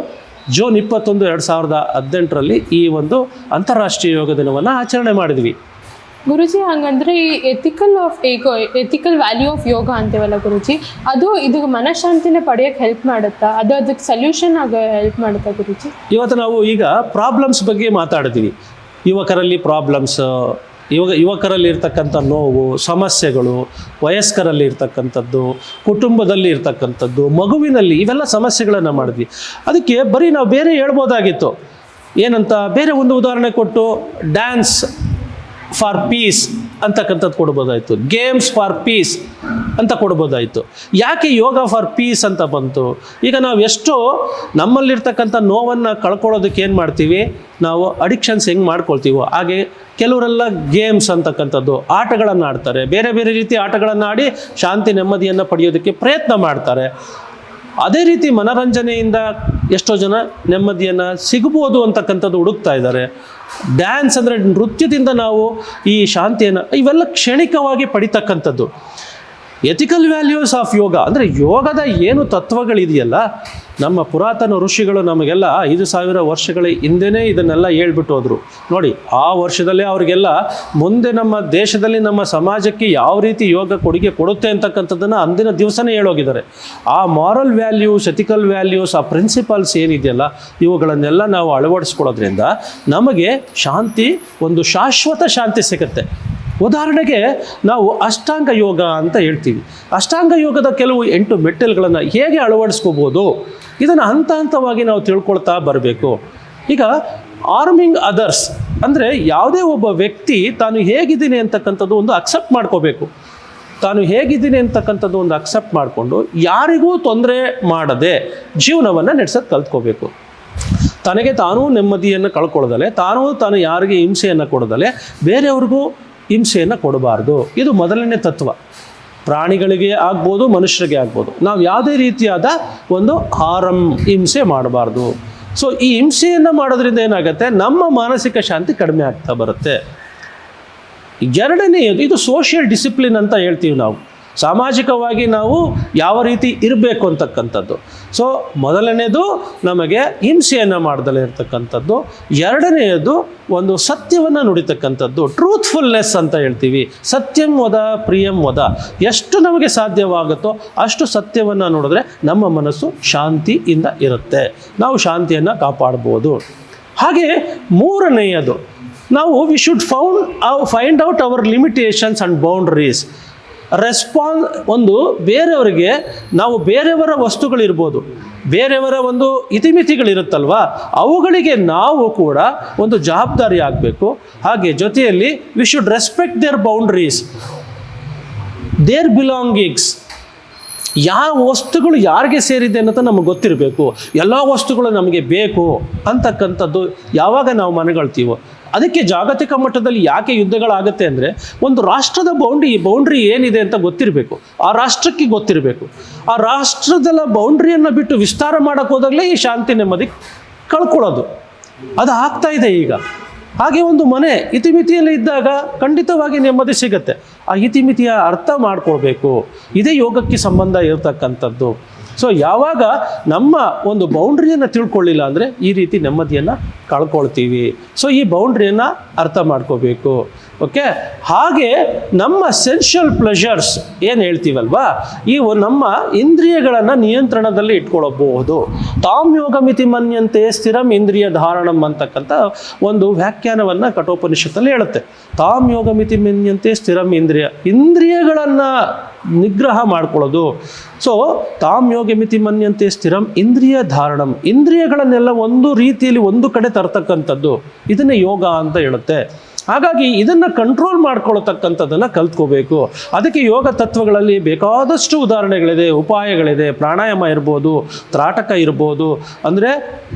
ಜೂನ್ 21, 2018ರಲ್ಲಿ ಈ ಒಂದು ಅಂತಾರಾಷ್ಟ್ರೀಯ ಯೋಗ ದಿನವನ್ನು ಆಚರಣೆ ಮಾಡಿದ್ವಿ. ಗುರುಜಿ, ಹಂಗಂದ್ರೆ ಈ ಎಥಿಕಲ್ ವ್ಯಾಲ್ಯೂ ಆಫ್ ಯೋಗ ಅಂತೀವಲ್ಲ ಗುರುಜಿ, ಅದು ಇದು ಮನಃಶಾಂತಿನ ಪಡೆಯೋಕ್ಕೆ ಹೆಲ್ಪ್ ಮಾಡುತ್ತಾ, ಅದು ಅದಕ್ಕೆ ಸೊಲ್ಯೂಷನ್ ಆಗ ಹೆಲ್ಪ್ ಮಾಡುತ್ತಾ ಗುರುಜಿ? ಇವತ್ತು ನಾವು ಈಗ ಪ್ರಾಬ್ಲಮ್ಸ್ ಬಗ್ಗೆ ಮಾತಾಡ್ತೀವಿ. ಯುವಕರಲ್ಲಿ ಪ್ರಾಬ್ಲಮ್ಸ್, ಯುವಕರಲ್ಲಿ ಇರ್ತಕ್ಕಂಥ ನೋವು, ಸಮಸ್ಯೆಗಳು, ವಯಸ್ಕರಲ್ಲಿ ಇರ್ತಕ್ಕಂಥದ್ದು, ಕುಟುಂಬದಲ್ಲಿ ಇರ್ತಕ್ಕಂಥದ್ದು, ಮಗುವಿನಲ್ಲಿ, ಇವೆಲ್ಲ ಸಮಸ್ಯೆಗಳನ್ನು ಮಾಡಿದ್ವಿ. ಅದಕ್ಕೆ ಬರೀ ನಾವು ಬೇರೆ ಹೇಳ್ಬೋದಾಗಿತ್ತು. ಏನಂತ ಬೇರೆ ಒಂದು ಉದಾಹರಣೆ ಕೊಟ್ಟು ಡ್ಯಾನ್ಸ್ ಫಾರ್ ಪೀಸ್ ಅಂತಕ್ಕಂಥದ್ದು ಕೊಡ್ಬೋದಾಯಿತು, ಗೇಮ್ಸ್ ಫಾರ್ ಪೀಸ್ ಅಂತ ಕೊಡ್ಬೋದಾಯಿತು. ಯಾಕೆ ಯೋಗ ಫಾರ್ ಪೀಸ್ ಅಂತ ಬಂತು? ಈಗ ನಾವು ಎಷ್ಟೋ ನಮ್ಮಲ್ಲಿರ್ತಕ್ಕಂಥ ನೋವನ್ನು ಕಳ್ಕೊಳ್ಳೋದಕ್ಕೆ ಏನು ಮಾಡ್ತೀವಿ, ನಾವು ಅಡಿಕ್ಷನ್ಸ್ ಹೆಂಗೆ ಮಾಡ್ಕೊಳ್ತೀವೋ ಹಾಗೆ ಕೆಲವರೆಲ್ಲ ಗೇಮ್ಸ್ ಅಂತಕ್ಕಂಥದ್ದು ಆಟಗಳನ್ನು ಆಡ್ತಾರೆ, ಬೇರೆ ಬೇರೆ ರೀತಿ ಆಟಗಳನ್ನು ಆಡಿ ಶಾಂತಿ ನೆಮ್ಮದಿಯನ್ನು ಪಡೆಯೋದಕ್ಕೆ ಪ್ರಯತ್ನ ಮಾಡ್ತಾರೆ. ಅದೇ ರೀತಿ ಮನರಂಜನೆಯಿಂದ ಎಷ್ಟೋ ಜನ ನೆಮ್ಮದಿಯನ್ನು ಸಿಗ್ಬೋದು ಅಂತಕ್ಕಂಥದ್ದು ಹುಡುಕ್ತಾ ಇದ್ದಾರೆ. ಡ್ಯಾನ್ಸ್ ಅಂದರೆ ನೃತ್ಯದಿಂದ ನಾವು ಈ ಶಾಂತಿಯನ್ನು, ಇವೆಲ್ಲ ಕ್ಷಣಿಕವಾಗಿ ಪಡಿತಕ್ಕಂಥದ್ದು. ಎಥಿಕಲ್ ವ್ಯಾಲ್ಯೂಸ್ ಆಫ್ ಯೋಗ ಅಂದರೆ ಯೋಗದ ಏನು ತತ್ವಗಳಿದೆಯಲ್ಲ, ನಮ್ಮ ಪುರಾತನ ಋಷಿಗಳು ನಮಗೆಲ್ಲ 5000 ವರ್ಷಗಳ ಹಿಂದೆಯೇ ಇದನ್ನೆಲ್ಲ ಹೇಳ್ಬಿಟ್ಟು ಹೋದರು. ನೋಡಿ, ಆ ವರ್ಷದಲ್ಲೇ ಅವರಿಗೆಲ್ಲ ಮುಂದೆ ನಮ್ಮ ದೇಶದಲ್ಲಿ, ನಮ್ಮ ಸಮಾಜಕ್ಕೆ ಯಾವ ರೀತಿ ಯೋಗ ಕೊಡುಗೆ ಕೊಡುತ್ತೆ ಅಂತಕ್ಕಂಥದ್ದನ್ನು ಅಂದಿನ ದಿವಸನೇ ಹೇಳೋಗಿದ್ದಾರೆ. ಆ ಮಾರಲ್ ವ್ಯಾಲ್ಯೂಸ್, ಎಥಿಕಲ್ ವ್ಯಾಲ್ಯೂಸ್, ಆ ಪ್ರಿನ್ಸಿಪಲ್ಸ್ ಏನಿದೆಯಲ್ಲ, ಇವುಗಳನ್ನೆಲ್ಲ ನಾವು ಅಳವಡಿಸ್ಕೊಳ್ಳೋದ್ರಿಂದ ನಮಗೆ ಶಾಂತಿ, ಒಂದು ಶಾಶ್ವತ ಶಾಂತಿ ಸಿಗುತ್ತೆ. ಉದಾಹರಣೆಗೆ ನಾವು ಅಷ್ಟಾಂಗ ಯೋಗ ಅಂತ ಹೇಳ್ತೀವಿ. ಅಷ್ಟಾಂಗ ಯೋಗದ ಕೆಲವು 8 ಮೆಟ್ಟಲುಗಳನ್ನು ಹೇಗೆ ಅಳವಡಿಸ್ಕೋಬೋದು, ಇದನ್ನು ಹಂತವಾಗಿ ನಾವು ತಿಳ್ಕೊಳ್ತಾ ಬರಬೇಕು. ಈಗ ಆರ್ಮಿಂಗ್ ಅದರ್ಸ್ ಅಂದರೆ ಯಾವುದೇ ಒಬ್ಬ ವ್ಯಕ್ತಿ ತಾನು ಹೇಗಿದ್ದೀನಿ ಅಂತಕ್ಕಂಥದ್ದು ಒಂದು ಅಕ್ಸೆಪ್ಟ್ ಮಾಡ್ಕೋಬೇಕು. ತಾನು ಹೇಗಿದ್ದೀನಿ ಅಂತಕ್ಕಂಥದ್ದು ಒಂದು ಅಕ್ಸೆಪ್ಟ್ ಮಾಡಿಕೊಂಡು ಯಾರಿಗೂ ತೊಂದರೆ ಮಾಡದೆ ಜೀವನವನ್ನು ನಡೆಸೋದು ಕಲ್ತ್ಕೋಬೇಕು. ತನಗೆ ತಾನೂ ನೆಮ್ಮದಿಯನ್ನು ಕಳ್ಕೊಳ್ಳೋದಲೆ, ತಾನು ಯಾರಿಗೆ ಹಿಂಸೆಯನ್ನು ಕೊಡೋದಲೆ ಬೇರೆಯವ್ರಿಗೂ ಹಿಂಸೆಯನ್ನು ಕೊಡಬಾರ್ದು. ಇದು ಮೊದಲನೇ ತತ್ವ. ಪ್ರಾಣಿಗಳಿಗೆ ಆಗ್ಬೋದು, ಮನುಷ್ಯರಿಗೆ ಆಗ್ಬೋದು, ನಾವು ಯಾವುದೇ ರೀತಿಯಾದ ಒಂದು ಹಿಂಸೆ ಮಾಡಬಾರ್ದು. ಸೊ ಈ ಹಿಂಸೆಯನ್ನು ಮಾಡೋದ್ರಿಂದ ಏನಾಗುತ್ತೆ, ನಮ್ಮ ಮಾನಸಿಕ ಶಾಂತಿ ಕಡಿಮೆ ಆಗ್ತಾ ಬರುತ್ತೆ. ಎರಡನೆಯದು, ಇದು ಸೋಷಿಯಲ್ ಡಿಸಿಪ್ಲಿನ್ ಅಂತ ಹೇಳ್ತೀವಿ ನಾವು. ಸಾಮಾಜಿಕವಾಗಿ ನಾವು ಯಾವ ರೀತಿ ಇರಬೇಕು ಅಂತಕ್ಕಂಥದ್ದು. ಸೊ ಮೊದಲನೇದು ನಮಗೆ ಹಿಂಸೆಯನ್ನು ಮಾಡ್ದಲೇ ಇರ್ತಕ್ಕಂಥದ್ದು. ಎರಡನೆಯದು ಒಂದು ಸತ್ಯವನ್ನು ನುಡಿತಕ್ಕಂಥದ್ದು, ಟ್ರೂತ್ಫುಲ್ನೆಸ್ ಅಂತ ಹೇಳ್ತೀವಿ. ಸತ್ಯಂ ವದ ಪ್ರಿಯಂ ವದ. ಎಷ್ಟು ನಮಗೆ ಸಾಧ್ಯವಾಗುತ್ತೋ ಅಷ್ಟು ಸತ್ಯವನ್ನು ನೋಡಿದ್ರೆ ನಮ್ಮ ಮನಸ್ಸು ಶಾಂತಿಯಿಂದ ಇರುತ್ತೆ, ನಾವು ಶಾಂತಿಯನ್ನು ಕಾಪಾಡ್ಬೋದು. ಹಾಗೆ ಮೂರನೆಯದು ನಾವು we should find out our limitations and boundaries. ಒಂದು ಬೇರೆಯವರಿಗೆ ನಾವು ಬೇರೆಯವರ ವಸ್ತುಗಳಿರ್ಬೋದು, ಬೇರೆಯವರ ಒಂದು ಇತಿಮಿತಿಗಳಿರುತ್ತಲ್ವ, ಅವುಗಳಿಗೆ ನಾವು ಕೂಡ ಒಂದು ಜವಾಬ್ದಾರಿ ಆಗಬೇಕು. ಹಾಗೆ ಜೊತೆಯಲ್ಲಿ we should respect their boundaries, their belongings. ಯಾವ ವಸ್ತುಗಳು ಯಾರಿಗೆ ಸೇರಿದೆ ಅನ್ನೋದು ನಮಗೆ ಗೊತ್ತಿರಬೇಕು. ಎಲ್ಲ ವಸ್ತುಗಳು ನಮಗೆ ಬೇಕು ಅಂತಕ್ಕಂಥದ್ದು ಯಾವಾಗ ನಾವು ಮನಗಳ್ತೀವೋ, ಅದಕ್ಕೆ ಜಾಗತಿಕ ಮಟ್ಟದಲ್ಲಿ ಯಾಕೆ ಯುದ್ಧಗಳಾಗುತ್ತೆ ಅಂದರೆ, ಒಂದು ರಾಷ್ಟ್ರದ ಬೌಂಡ್ರಿ ಏನಿದೆ ಅಂತ ಗೊತ್ತಿರಬೇಕು, ಆ ರಾಷ್ಟ್ರಕ್ಕೆ ಗೊತ್ತಿರಬೇಕು. ಆ ರಾಷ್ಟ್ರದಲ್ಲ ಬೌಂಡ್ರಿಯನ್ನು ಬಿಟ್ಟು ವಿಸ್ತಾರ ಮಾಡೋಕ್ಕೆ ಹೋದಾಗಲೇ ಈ ಶಾಂತಿ ನೆಮ್ಮದಿ ಕಳ್ಕೊಳ್ಳೋದು. ಅದು ಆಗ್ತಾ ಇದೆ ಈಗ. ಹಾಗೆ ಒಂದು ಮನೆ ಇತಿಮಿತಿಯಲ್ಲಿ ಇದ್ದಾಗ ಖಂಡಿತವಾಗಿ ನೆಮ್ಮದಿ ಸಿಗುತ್ತೆ. ಆ ಇತಿಮಿತಿಯ ಅರ್ಥ ಮಾಡ್ಕೊಳ್ಬೇಕು. ಇದೇ ಯೋಗಕ್ಕೆ ಸಂಬಂಧ ಇರತಕ್ಕಂಥದ್ದು. ಸೊ ಯಾವಾಗ ನಮ್ಮ ಒಂದು ಬೌಂಡ್ರಿಯನ್ನು ತಿಳ್ಕೊಳ್ಳಿಲ್ಲ ಅಂದರೆ ಈ ರೀತಿ ನೆಮ್ಮದಿಯನ್ನು ಕಳ್ಕೊಳ್ತೀವಿ. ಸೊ ಈ ಬೌಂಡ್ರಿಯನ್ನು ಅರ್ಥ ಮಾಡ್ಕೋಬೇಕು. ಓಕೆ. ಹಾಗೆ ನಮ್ಮ ಸೆನ್ಷುಯಲ್ ಪ್ಲೆಷರ್ಸ್ ಏನು ಹೇಳ್ತೀವಲ್ವಾ, ಇವು ನಮ್ಮ ಇಂದ್ರಿಯಗಳನ್ನು ನಿಯಂತ್ರಣದಲ್ಲಿ ಇಟ್ಕೊಳ್ಳಬಹುದು. ತಾಮ್ ಯೋಗ ಮಿತಿ ಮನ್ಯಂತೆ ಸ್ಥಿರಂ ಇಂದ್ರಿಯ ಧಾರಣಂ ಅಂತಕ್ಕಂಥ ಒಂದು ವ್ಯಾಖ್ಯಾನವನ್ನು ಕಠೋಪನಿಷತ್ತಲ್ಲಿ ಹೇಳುತ್ತೆ. ತಾಮ್ ಯೋಗ ಮಿತಿ ಮನ್ಯಂತೆ ಸ್ಥಿರಂ ಇಂದ್ರಿಯಗಳನ್ನು ನಿಗ್ರಹ ಮಾಡ್ಕೊಳ್ಳೋದು. ಸೊ ತಾಮ್ ಯೋಗ ಮಿತಿ ಮನ್ಯಂತೆ ಸ್ಥಿರಂ ಇಂದ್ರಿಯ ಧಾರಣಂ, ಇಂದ್ರಿಯಗಳನ್ನೆಲ್ಲ ಒಂದು ರೀತಿಯಲ್ಲಿ ಒಂದು ಕಡೆ ತರ್ತಕ್ಕಂಥದ್ದು, ಇದನ್ನೇ ಯೋಗ ಅಂತ ಹೇಳುತ್ತೆ. ಹಾಗಾಗಿ ಇದನ್ನು ಕಂಟ್ರೋಲ್ ಮಾಡ್ಕೊಳ್ತಕ್ಕಂಥದ್ದನ್ನು ಕಲ್ತ್ಕೋಬೇಕು. ಅದಕ್ಕೆ ಯೋಗ ತತ್ವಗಳಲ್ಲಿ ಬೇಕಾದಷ್ಟು ಉದಾಹರಣೆಗಳಿದೆ, ಉಪಾಯಗಳಿದೆ. ಪ್ರಾಣಾಯಾಮ ಇರ್ಬೋದು, ತ್ರಾಟಕ ಇರ್ಬೋದು, ಅಂದರೆ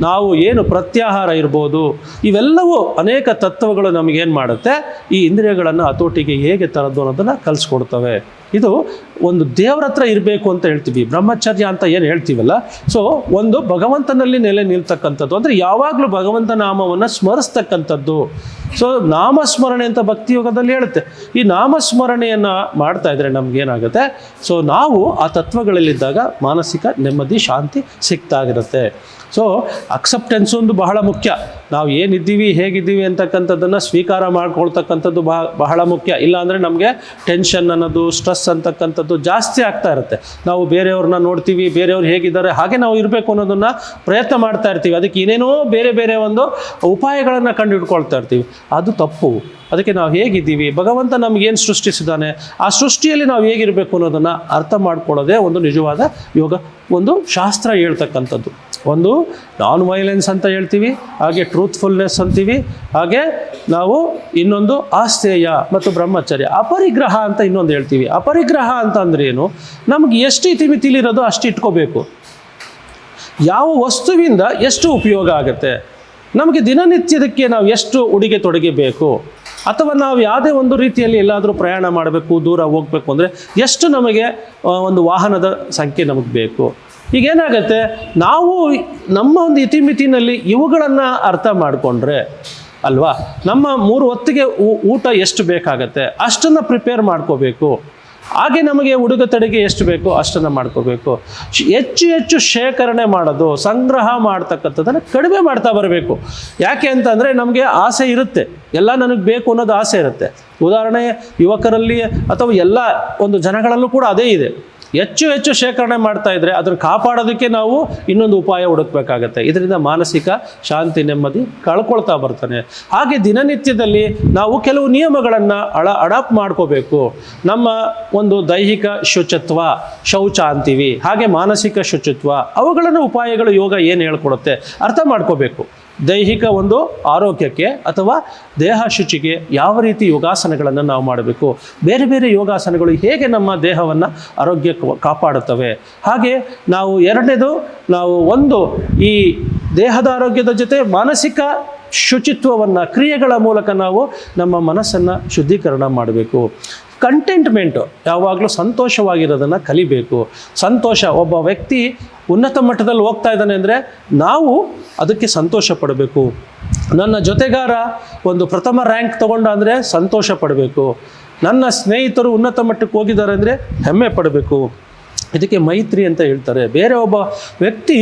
ನಾವು ಏನು ಪ್ರತ್ಯಾಹಾರ ಇರ್ಬೋದು, ಇವೆಲ್ಲವೂ ಅನೇಕ ತತ್ವಗಳು ನಮಗೇನು ಮಾಡುತ್ತೆ, ಈ ಇಂದ್ರಿಯಗಳನ್ನು ಹತೋಟಿಗೆ ಹೇಗೆ ತರೋದು ಅನ್ನೋದನ್ನು ಕಲಿಸ್ಕೊಡ್ತವೆ. ಇದು ಒಂದು ದೇವರ ಹತ್ರ ಇರಬೇಕು ಅಂತ ಹೇಳ್ತೀವಿ, ಬ್ರಹ್ಮಚರ್ಯ ಅಂತ ಏನು ಹೇಳ್ತೀವಲ್ಲ. ಸೊ ಒಂದು ಭಗವಂತನಲ್ಲಿ ನೆಲೆ ನಿಲ್ತಕ್ಕಂಥದ್ದು, ಅಂದರೆ ಯಾವಾಗಲೂ ಭಗವಂತ ನಾಮವನ್ನು ಸ್ಮರಿಸ್ತಕ್ಕಂಥದ್ದು. ಸೊ ನಾಮಸ್ಮರಣೆ ಅಂತ ಭಕ್ತಿ ಯೋಗದಲ್ಲಿ ಹೇಳುತ್ತೆ. ಈ ನಾಮಸ್ಮರಣೆಯನ್ನು ಮಾಡ್ತಾ ಇದ್ರೆ ನಮಗೇನಾಗುತ್ತೆ, ಸೊ ನಾವು ಆ ತತ್ವಗಳಲ್ಲಿದ್ದಾಗ ಮಾನಸಿಕ ನೆಮ್ಮದಿ ಶಾಂತಿ ಸಿಗ್ತಾಗಿರುತ್ತೆ. ಸೊ ಅಕ್ಸೆಪ್ಟೆನ್ಸ್ ಒಂದು ಬಹಳ ಮುಖ್ಯ. ನಾವು ಏನಿದ್ದೀವಿ ಹೇಗಿದ್ದೀವಿ ಅಂತಕ್ಕಂಥದ್ದನ್ನು ಸ್ವೀಕಾರ ಮಾಡ್ಕೊಳ್ತಕ್ಕಂಥದ್ದು ಬಹಳ ಮುಖ್ಯ. ಇಲ್ಲಾಂದರೆ ನಮಗೆ ಟೆನ್ಷನ್ ಅನ್ನೋದು, ಸ್ಟ್ರೆಸ್ ಅಂತಕ್ಕಂಥದ್ದು ಜಾಸ್ತಿ ಆಗ್ತಾ ಇರುತ್ತೆ. ನಾವು ಬೇರೆಯವ್ರನ್ನ ನೋಡ್ತೀವಿ, ಬೇರೆಯವ್ರು ಹೇಗಿದ್ದಾರೆ ಹಾಗೆ ನಾವು ಇರಬೇಕು ಅನ್ನೋದನ್ನು ಪ್ರಯತ್ನ ಮಾಡ್ತಾ ಇರ್ತೀವಿ. ಅದಕ್ಕೆ ಏನೇನೋ ಬೇರೆ ಬೇರೆ ಒಂದು ಉಪಾಯಗಳನ್ನು ಕಂಡು ಹಿಡ್ಕೊಳ್ತಾ ಇರ್ತೀವಿ. ಅದು ತಪ್ಪು. ಅದಕ್ಕೆ ನಾವು ಹೇಗಿದ್ದೀವಿ, ಭಗವಂತ ನಮಗೇನು ಸೃಷ್ಟಿಸಿದ್ದಾನೆ, ಆ ಸೃಷ್ಟಿಯಲ್ಲಿ ನಾವು ಹೇಗಿರಬೇಕು ಅನ್ನೋದನ್ನು ಅರ್ಥ ಮಾಡ್ಕೊಳ್ಳೋದೇ ಒಂದು ನಿಜವಾದ ಯೋಗ, ಒಂದು ಶಾಸ್ತ್ರ ಹೇಳ್ತಕ್ಕಂಥದ್ದು. ಒಂದು ನಾನ್ ವೈಲೆನ್ಸ್ ಅಂತ ಹೇಳ್ತೀವಿ, ಹಾಗೆ ಟ್ರೂತ್ಫುಲ್ನೆಸ್ ಅಂತೀವಿ, ಹಾಗೆ ನಾವು ಇನ್ನೊಂದು ಆಸ್ಥೇಯ ಮತ್ತು ಬ್ರಹ್ಮಚರ್ಯ. ಅಪರಿಗ್ರಹ ಅಂತ ಇನ್ನೊಂದು ಹೇಳ್ತೀವಿ. ಅಪರಿಗ್ರಹ ಅಂತ ಅಂದ್ರೆ ಏನು, ನಮ್ಗೆ ಎಷ್ಟು ಇತಿಮಿತಿಲಿರೋದು ಅಷ್ಟು ಇಟ್ಕೋಬೇಕು. ಯಾವ ವಸ್ತುವಿಂದ ಎಷ್ಟು ಉಪಯೋಗ ಆಗುತ್ತೆ, ನಮಗೆ ದಿನನಿತ್ಯದಕ್ಕೆ ನಾವು ಎಷ್ಟು ಉಡುಗೆ ತೊಡುಗೆ ಬೇಕು, ಅಥವಾ ನಾವು ಯಾವುದೇ ಒಂದು ರೀತಿಯಲ್ಲಿ ಎಲ್ಲಾದರೂ ಪ್ರಯಾಣ ಮಾಡಬೇಕು, ದೂರ ಹೋಗಬೇಕು ಅಂದರೆ ಎಷ್ಟು ನಮಗೆ ಒಂದು ವಾಹನದ ಸಂಖ್ಯೆ ನಮಗೆ ಬೇಕು. ಈಗೇನಾಗುತ್ತೆ, ನಾವು ನಮ್ಮ ಒಂದು ಇತಿಮಿತಿನಲ್ಲಿ ಇವುಗಳನ್ನು ಅರ್ಥ ಮಾಡಿಕೊಂಡ್ರೆ ಅಲ್ವಾ, ನಮ್ಮ 3 ಹೊತ್ತಿಗೆ ಊಟ ಎಷ್ಟು ಬೇಕಾಗತ್ತೆ ಅಷ್ಟನ್ನು ಪ್ರಿಪೇರ್ ಮಾಡ್ಕೋಬೇಕು. ಹಾಗೆ ನಮಗೆ ಉಡುಗೆ ತೊಡುಗೆ ಎಷ್ಟು ಬೇಕೋ ಅಷ್ಟನ್ನು ಮಾಡ್ಕೋಬೇಕು. ಹೆಚ್ಚು ಹೆಚ್ಚು ಶೇಖರಣೆ ಮಾಡೋದು, ಸಂಗ್ರಹ ಮಾಡ್ತಕ್ಕಂಥದ್ದನ್ನು ಕಡಿಮೆ ಮಾಡ್ತಾ ಬರಬೇಕು. ಯಾಕೆ ಅಂತಂದರೆ ನಮಗೆ ಆಸೆ ಇರುತ್ತೆ, ಎಲ್ಲ ನನಗೆ ಬೇಕು ಅನ್ನೋದು ಆಸೆ ಇರುತ್ತೆ. ಉದಾಹರಣೆ ಯುವಕರಲ್ಲಿ ಅಥವಾ ಎಲ್ಲ ಒಂದು ಜನಗಳಲ್ಲೂ ಕೂಡ ಅದೇ ಇದೆ. ಹೆಚ್ಚು ಹೆಚ್ಚು ಶೇಖರಣೆ ಮಾಡ್ತಾ ಇದ್ದರೆ ಅದನ್ನು ಕಾಪಾಡೋದಕ್ಕೆ ನಾವು ಇನ್ನೊಂದು ಉಪಾಯ ಹುಡುಕಬೇಕಾಗತ್ತೆ. ಇದರಿಂದ ಮಾನಸಿಕ ಶಾಂತಿ ನೆಮ್ಮದಿ ಕಳ್ಕೊಳ್ತಾ ಬರ್ತಾನೆ. ಹಾಗೆ ದಿನನಿತ್ಯದಲ್ಲಿ ನಾವು ಕೆಲವು ನಿಯಮಗಳನ್ನು ಅಡಾಪ್ಟ್ ಮಾಡ್ಕೋಬೇಕು. ನಮ್ಮ ಒಂದು ದೈಹಿಕ ಶುಚಿತ್ವ, ಶೌಚ ಅಂತೀವಿ, ಹಾಗೆ ಮಾನಸಿಕ ಶುಚಿತ್ವ, ಅವುಗಳನ್ನು ಉಪಾಯಗಳು ಯೋಗ ಏನು ಹೇಳ್ಕೊಡುತ್ತೆ ಅರ್ಥ ಮಾಡ್ಕೋಬೇಕು. ದೈಹಿಕ ಒಂದು ಆರೋಗ್ಯಕ್ಕೆ ಅಥವಾ ದೇಹ ಶುಚಿಗೆ ಯಾವ ರೀತಿ ಯೋಗಾಸನಗಳನ್ನು ನಾವು ಮಾಡಬೇಕು, ಬೇರೆ ಬೇರೆ ಯೋಗಾಸನಗಳು ಹೇಗೆ ನಮ್ಮ ದೇಹವನ್ನು ಆರೋಗ್ಯ ಕಾಪಾಡುತ್ತವೆ. ಹಾಗೆ ನಾವು ಎರಡನೇದು, ನಾವು ಒಂದು ಈ ದೇಹದ ಆರೋಗ್ಯದ ಜೊತೆ ಮಾನಸಿಕ ಶುಚಿತ್ವವನ್ನು ಕ್ರಿಯೆಗಳ ಮೂಲಕ ನಾವು ನಮ್ಮ ಮನಸ್ಸನ್ನು ಶುದ್ಧೀಕರಣ ಮಾಡಬೇಕು. ಕಂಟೆಂಟ್ಮೆಂಟು, ಯಾವಾಗಲೂ ಸಂತೋಷವಾಗಿರೋದನ್ನು ಕಲಿಬೇಕು. ಸಂತೋಷ, ಒಬ್ಬ ವ್ಯಕ್ತಿ ಉನ್ನತ ಮಟ್ಟದಲ್ಲಿ ಹೋಗ್ತಾ ಇದ್ದಾನೆ ಅಂದರೆ ನಾವು ಅದಕ್ಕೆ ಸಂತೋಷ ಪಡಬೇಕು. ನನ್ನ ಜೊತೆಗಾರ ಒಂದು ಪ್ರಥಮ ರ್ಯಾಂಕ್ ತೊಗೊಂಡ ಅಂದರೆ ಸಂತೋಷ ಪಡಬೇಕು. ನನ್ನ ಸ್ನೇಹಿತರು ಉನ್ನತ ಮಟ್ಟಕ್ಕೆ ಹೋಗಿದ್ದಾರೆ ಅಂದರೆ ಹೆಮ್ಮೆ ಪಡಬೇಕು. ಇದಕ್ಕೆ ಮೈತ್ರಿ ಅಂತ ಹೇಳ್ತಾರೆ. ಬೇರೆ ಒಬ್ಬ ವ್ಯಕ್ತಿ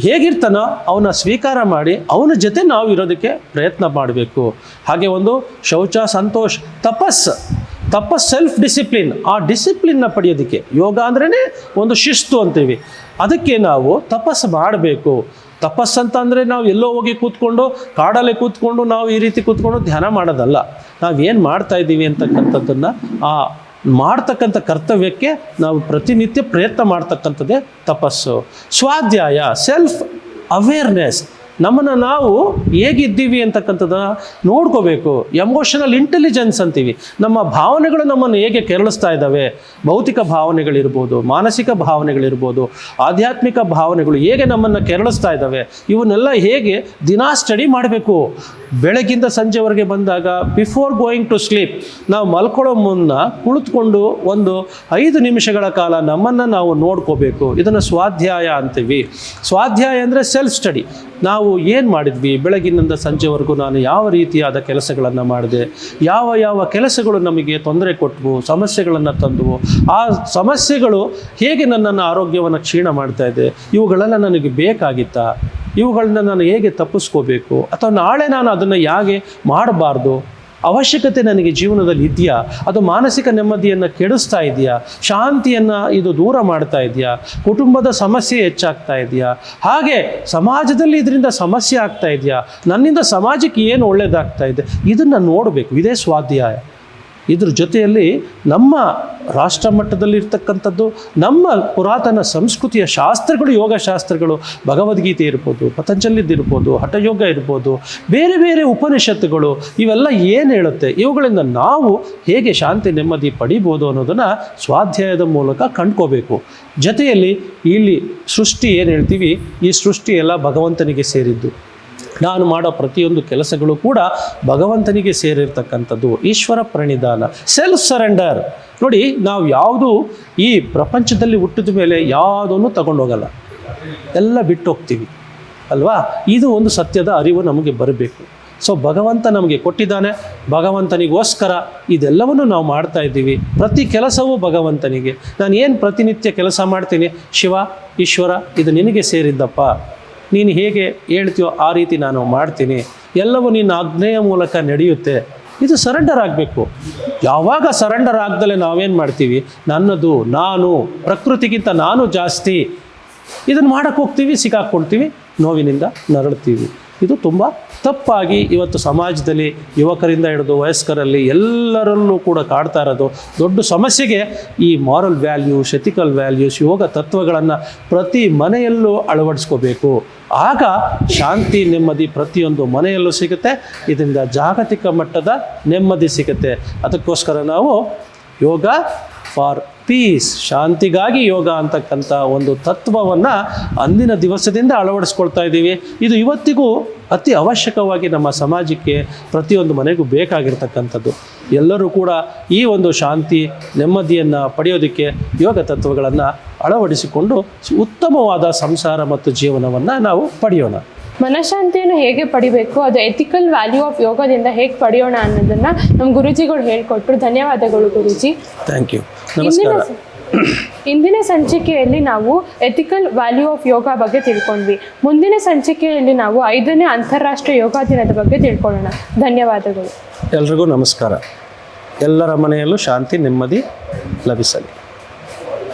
ಹೇಗಿರ್ತಾನೋ ಅವನ್ನ ಸ್ವೀಕಾರ ಮಾಡಿ ಅವನ ಜೊತೆ ನಾವು ಇರೋದಕ್ಕೆ ಪ್ರಯತ್ನ ಮಾಡಬೇಕು. ಹಾಗೆ ಒಂದು ಶೌಚ, ಸಂತೋಷ, ತಪಸ್ ಸೆಲ್ಫ್ ಡಿಸಿಪ್ಲಿನ್. ಆ ಡಿಸಿಪ್ಲಿನ್ನ ಪಡೆಯೋದಕ್ಕೆ ಯೋಗ ಅಂದ್ರೇ ಒಂದು ಶಿಸ್ತು ಅಂತೀವಿ. ಅದಕ್ಕೆ ನಾವು ತಪಸ್ಸು ಮಾಡಬೇಕು. ತಪಸ್ಸಂತ ಅಂದರೆ ನಾವು ಎಲ್ಲೋ ಹೋಗಿ ಕೂತ್ಕೊಂಡು ಕಾಡಲ್ಲೇ ಕೂತ್ಕೊಂಡು ನಾವು ಈ ರೀತಿ ಕೂತ್ಕೊಂಡು ಧ್ಯಾನ ಮಾಡೋದಲ್ಲ. ನಾವೇನು ಮಾಡ್ತಾ ಇದ್ದೀವಿ ಅಂತಕ್ಕಂಥದ್ದನ್ನು ಆ ಮಾಡ್ತಕ್ಕಂಥ ಕರ್ತವ್ಯಕ್ಕೆ ನಾವು ಪ್ರತಿನಿತ್ಯ ಪ್ರಯತ್ನ ಮಾಡ್ತಕ್ಕಂಥದ್ದೇ ತಪಸ್ಸು. ಸ್ವಾಧ್ಯಾಯ, ಸೆಲ್ಫ್ ಅವೇರ್ನೆಸ್, ನಮ್ಮನ್ನು ನಾವು ಹೇಗಿದ್ದೀವಿ ಅಂತಕ್ಕಂಥದ್ದನ್ನು ನೋಡ್ಕೋಬೇಕು. ಎಮೋಷನಲ್ ಇಂಟೆಲಿಜೆನ್ಸ್ ಅಂತೀವಿ. ನಮ್ಮ ಭಾವನೆಗಳು ನಮ್ಮನ್ನು ಹೇಗೆ ಕೆರಳಿಸ್ತಾ ಇದ್ದಾವೆ, ಭೌತಿಕ ಭಾವನೆಗಳಿರ್ಬೋದು, ಮಾನಸಿಕ ಭಾವನೆಗಳಿರ್ಬೋದು, ಆಧ್ಯಾತ್ಮಿಕ ಭಾವನೆಗಳು ಹೇಗೆ ನಮ್ಮನ್ನು ಕೆರಳಿಸ್ತಾ ಇದ್ದಾವೆ, ಇವನ್ನೆಲ್ಲ ಹೇಗೆ ದಿನಾ ಸ್ಟಡಿ ಮಾಡಬೇಕು. ಬೆಳಗಿಂದ ಸಂಜೆವರೆಗೆ ಬಂದಾಗ ಬಿಫೋರ್ ಗೋಯಿಂಗ್ ಟು ಸ್ಲೀಪ್ ನಾವು ಮಲ್ಕೊಳ್ಳೋ ಮುನ್ನ ಕುಳಿತುಕೊಂಡು ಒಂದು 5 ನಿಮಿಷಗಳ ಕಾಲ ನಮ್ಮನ್ನು ನಾವು ನೋಡ್ಕೋಬೇಕು. ಇದನ್ನು ಸ್ವಾಧ್ಯಾಯ ಅಂತೀವಿ. ಸ್ವಾಧ್ಯಾಯ ಅಂದರೆ ಸೆಲ್ಫ್ ಸ್ಟಡಿ. ನಾವು ಏನು ಮಾಡಿದ್ವಿ, ಬೆಳಗಿನಿಂದ ಸಂಜೆವರೆಗೂ ನಾನು ಯಾವ ರೀತಿಯಾದ ಕೆಲಸಗಳನ್ನು ಮಾಡಿದೆ, ಯಾವ ಕೆಲಸಗಳು ನಮಗೆ ತೊಂದರೆ ಕೊಟ್ಟವು, ಸಮಸ್ಯೆಗಳನ್ನು ತಂದವು, ಆ ಸಮಸ್ಯೆಗಳು ಹೇಗೆ ನನ್ನನ್ನು ಆರೋಗ್ಯವನ್ನು ಕ್ಷೀಣ ಮಾಡ್ತಾ ಇದೆ, ಇವುಗಳೆಲ್ಲ ನನಗೆ ಬೇಕಾಗಿತ್ತಾ, ಇವುಗಳನ್ನ ನಾನು ಹೇಗೆ ತಪ್ಪಿಸ್ಕೋಬೇಕು, ಅಥವಾ ನಾಳೆ ನಾನು ಅದನ್ನು ಹೇಗೆ ಮಾಡಬಾರ್ದು, ಅವಶ್ಯಕತೆ ನನಗೆ ಜೀವನದಲ್ಲಿ ಇದೆಯಾ, ಅದು ಮಾನಸಿಕ ನೆಮ್ಮದಿಯನ್ನು ಕೆಡಿಸ್ತಾ ಇದೆಯಾ, ಶಾಂತಿಯನ್ನು ಇದು ದೂರ ಮಾಡ್ತಾ ಇದೆಯಾ, ಕುಟುಂಬದ ಸಮಸ್ಯೆ ಹೆಚ್ಚಾಗ್ತಾ ಇದೆಯಾ, ಹಾಗೆ ಸಮಾಜದಲ್ಲಿ ಇದರಿಂದ ಸಮಸ್ಯೆ ಆಗ್ತಾ ಇದೆಯಾ, ನನ್ನಿಂದ ಸಮಾಜಕ್ಕೆ ಏನು ಒಳ್ಳೆಯದಾಗ್ತಾ ಇದೆ, ಇದನ್ನು ನೋಡಬೇಕು. ಇದೇ ಸ್ವಾಧ್ಯಾಯ. ಇದ್ರ ಜೊತೆಯಲ್ಲಿ ನಮ್ಮ ರಾಷ್ಟ್ರ ಮಟ್ಟದಲ್ಲಿರ್ತಕ್ಕಂಥದ್ದು ನಮ್ಮ ಪುರಾತನ ಸಂಸ್ಕೃತಿಯ ಶಾಸ್ತ್ರಗಳು, ಯೋಗಶಾಸ್ತ್ರಗಳು, ಭಗವದ್ಗೀತೆ ಇರ್ಬೋದು, ಪತಂಜಲಿದಿರ್ಬೋದು, ಹಠಯೋಗ ಇರ್ಬೋದು, ಬೇರೆ ಬೇರೆ ಉಪನಿಷತ್ತುಗಳು, ಇವೆಲ್ಲ ಏನು ಹೇಳುತ್ತೆ, ಇವುಗಳಿಂದ ನಾವು ಹೇಗೆ ಶಾಂತಿ ನೆಮ್ಮದಿ ಪಡಿಬೋದು ಅನ್ನೋದನ್ನು ಸ್ವಾಧ್ಯಾಯದ ಮೂಲಕ ಕಂಡ್ಕೋಬೇಕು. ಜೊತೆಯಲ್ಲಿ ಇಲ್ಲಿ ಸೃಷ್ಟಿ ಏನು ಹೇಳ್ತೀವಿ, ಈ ಸೃಷ್ಟಿ ಎಲ್ಲ ಭಗವಂತನಿಗೆ ಸೇರಿದ್ದು. ನಾನು ಮಾಡೋ ಪ್ರತಿಯೊಂದು ಕೆಲಸಗಳು ಕೂಡ ಭಗವಂತನಿಗೆ ಸೇರಿರ್ತಕ್ಕಂಥದ್ದು. ಈಶ್ವರ ಪ್ರಣಿಧಾನ, ಸೆಲ್ಫ್ ಸರೆಂಡರ್. ನೋಡಿ, ನಾವು ಯಾವುದು ಈ ಪ್ರಪಂಚದಲ್ಲಿ ಹುಟ್ಟಿದ ಮೇಲೆ ಯಾವುದನ್ನು ತಗೊಂಡೋಗಲ್ಲ, ಎಲ್ಲ ಬಿಟ್ಟು ಹೋಗ್ತೀವಿ ಅಲ್ವಾ. ಇದು ಒಂದು ಸತ್ಯದ ಅರಿವು ನಮಗೆ ಬರಬೇಕು. ಸೊ ಭಗವಂತ ನಮಗೆ ಕೊಟ್ಟಿದ್ದಾನೆ, ಭಗವಂತನಿಗೋಸ್ಕರ ಇದೆಲ್ಲವನ್ನು ನಾವು ಮಾಡ್ತಾ ಇದ್ದೀವಿ. ಪ್ರತಿ ಕೆಲಸವೂ ಭಗವಂತನಿಗೆ. ನಾನು ಏನು ಪ್ರತಿನಿತ್ಯ ಕೆಲಸ ಮಾಡ್ತೀನಿ, ಶಿವ ಈಶ್ವರ ಇದು ನಿನಗೆ ಸೇರಿದ್ದಪ್ಪ, ನೀನು ಹೇಗೆ ಹೇಳ್ತೀಯೋ ಆ ರೀತಿ ನಾನು ಮಾಡ್ತೀನಿ, ಎಲ್ಲವೂ ನಿನ್ನ ಆಜ್ಞೆಯ ಮೂಲಕ ನಡೆಯುತ್ತೆ. ಇದು ಸರೆಂಡರ್ ಆಗಬೇಕು. ಯಾವಾಗ ಸರೆಂಡರ್ ಆಗದಲ್ಲೇ ನಾವೇನು ಮಾಡ್ತೀವಿ, ನನ್ನದು, ನಾನು, ಪ್ರಕೃತಿಗಿಂತ ನಾನು ಜಾಸ್ತಿ, ಇದನ್ನು ಮಾಡೋಕ್ಕೆ ಹೋಗ್ತೀವಿ, ಸಿಕ್ಕಾಕ್ಕೊಳ್ತೀವಿ, ನೋವಿನಿಂದ ನರಳ್ತೀವಿ. ಇದು ತುಂಬ ತಪ್ಪಾಗಿ ಇವತ್ತು ಸಮಾಜದಲ್ಲಿ ಯುವಕರಿಂದ ಹಿಡಿದು ವಯಸ್ಕರಲ್ಲಿ ಎಲ್ಲರಲ್ಲೂ ಕೂಡ ಕಾಡ್ತಾ ಇರೋದು ದೊಡ್ಡ ಸಮಸ್ಯೆಗೆ ಈ ಮಾರಲ್ ವ್ಯಾಲ್ಯೂಸ್, ಎಥಿಕಲ್ ವ್ಯಾಲ್ಯೂಸ್, ಯೋಗ ತತ್ವಗಳನ್ನು ಪ್ರತಿ ಮನೆಯಲ್ಲೂ ಅಳವಡಿಸ್ಕೋಬೇಕು. ಆಗ ಶಾಂತಿ ನೆಮ್ಮದಿ ಪ್ರತಿಯೊಂದು ಮನೆಯಲ್ಲೂ ಸಿಗುತ್ತೆ. ಇದರಿಂದ ಜಾಗತಿಕ ಮಟ್ಟದ ನೆಮ್ಮದಿ ಸಿಗುತ್ತೆ. ಅದಕ್ಕೋಸ್ಕರ ನಾವು ಯೋಗ ಫಾರ್ ಪೀಸ್, ಶಾಂತಿಗಾಗಿ ಯೋಗ ಅಂತಕ್ಕಂಥ ಒಂದು ತತ್ವವನ್ನು ಅಂದಿನ ದಿವಸದಿಂದ ಅಳವಡಿಸ್ಕೊಳ್ತಾ ಇದ್ದೀವಿ. ಇದು ಇವತ್ತಿಗೂ ಅತಿ ಅವಶ್ಯಕವಾಗಿ ನಮ್ಮ ಸಮಾಜಕ್ಕೆ ಪ್ರತಿಯೊಂದು ಮನೆಗೂ ಬೇಕಾಗಿರ್ತಕ್ಕಂಥದ್ದು. ಎಲ್ಲರೂ ಕೂಡ ಈ ಒಂದು ಶಾಂತಿ ನೆಮ್ಮದಿಯನ್ನು ಪಡೆಯೋದಕ್ಕೆ ಯೋಗ ತತ್ವಗಳನ್ನು ಅಳವಡಿಸಿಕೊಂಡು ಉತ್ತಮವಾದ ಸಂಸಾರ ಮತ್ತು ಜೀವನವನ್ನು ನಾವು ಪಡೆಯೋಣ. ಮನಃಶಾಂತಿಯನ್ನು ಹೇಗೆ ಪಡಿಬೇಕು, ಅದು ಎಥಿಕಲ್ ವ್ಯಾಲ್ಯೂ ಆಫ್ ಯೋಗದಿಂದ ಹೇಗೆ ಪಡೆಯೋಣ ಅನ್ನೋದನ್ನು ನಮ್ಮ ಗುರೂಜಿಗಳು ಹೇಳಿಕೊಟ್ರು. ಧನ್ಯವಾದಗಳು ಗುರೂಜಿ. Thank you. ನಮಸ್ಕಾರ. ಇಂದಿನ ಸಂಚಿಕೆಯಲ್ಲಿ ನಾವು ಎಥಿಕಲ್ ವ್ಯಾಲ್ಯೂ ಆಫ್ ಯೋಗ ಬಗ್ಗೆ ತಿಳ್ಕೊಂಡ್ವಿ. ಮುಂದಿನ ಸಂಚಿಕೆಯಲ್ಲಿ ನಾವು 5ನೇ ಅಂತಾರಾಷ್ಟ್ರೀಯ ಯೋಗ ದಿನದ ಬಗ್ಗೆ ತಿಳ್ಕೊಳ್ಳೋಣ. ಧನ್ಯವಾದಗಳು. ಎಲ್ರಿಗೂ ನಮಸ್ಕಾರ. ಎಲ್ಲರ ಮನೆಯಲ್ಲೂ ಶಾಂತಿ ನೆಮ್ಮದಿ ಲಭಿಸಲಿ.